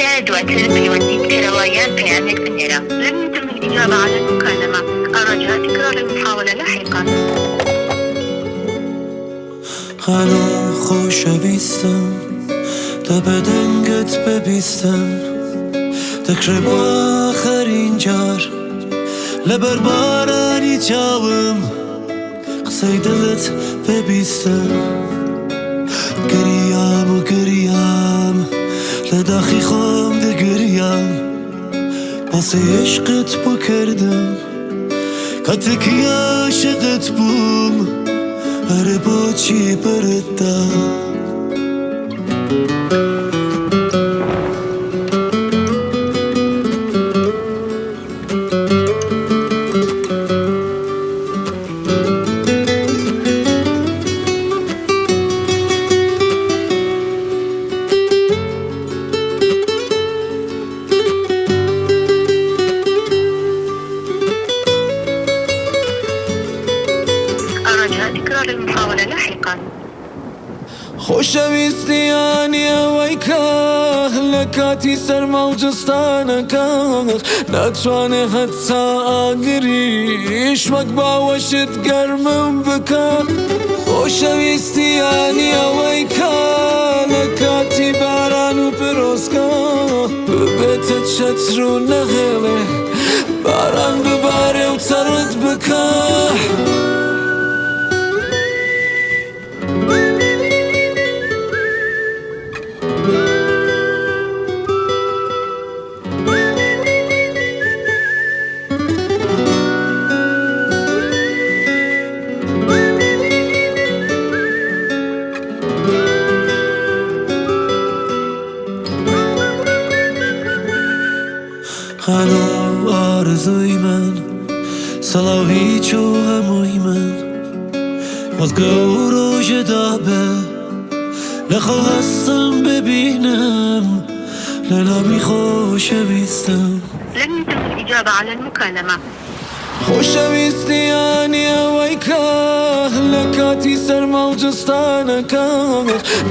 کە دواتر پەیوەندیت کەرەوەیان پەیامێک بنێرە لن يتم الإجابة على المكالمة أرجاء تكرار المحاولة لاحقا. هلا خوشەویستم تا بەدەنگت ببیستم تەکرێ بۆ ئاخەرین جار لەبەر بارانی چاوم قسەی دڵت ببیستم گریام و گریام لە داخی خۆم دەگریام باسی عشقت بۆ کردم کاتێکی عاشقت بووم هەرە بۆچی بەرەتدا أرجاء تكرار المحاولة لاحقا. خۆشەویستیانی ئەوەی کە لە کاتی سەرما و جستانەکە ناتوانێ هەتا ئاگریش وەک باوەشت گەرمم بکە خۆشەویستیانی ئەوەی کە لە کاتی باران و پرۆسکە ببێتە چەتر و نەهێڵێ باران ببارێ و چەڕت بکە هەڵۆ ئارزووی من سەڵاو هیچ و هەمووی من وەزگە و ڕۆژەدا بێ لەخۆ هەستم ببینم لە نامی خۆشەویستم لن يتم الإجابة على المكالمة. خۆشەویستیانی ئەوەی کە لە کاتی سەرما و جستانەکە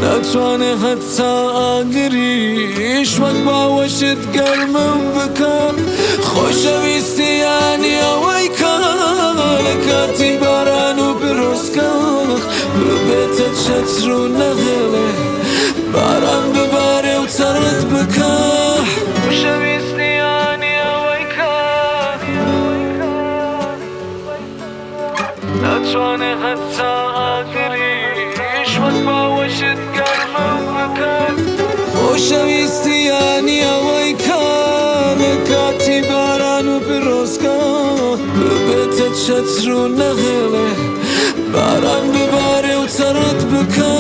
ناتوانێ هەتا ئاگریش وەک باوەشت گەرمم بکە خۆشەویستیانی ئەوەی کە لە کاتی باران و پرۆسکە ببێتە چەتر و نەهێڵێ باران ببارێ و چەڕت بکە خۆشەویستیانی ئەوەی کە ناتوانێ هەتا ئاگریش وەک باوەشت گەرمم بکە خۆشەویستیانی ئەوەی کە لە کاتی باران و پرۆسکە ببێتە چەتر و نەهێڵێ باران ببارێ و چەڕت بکە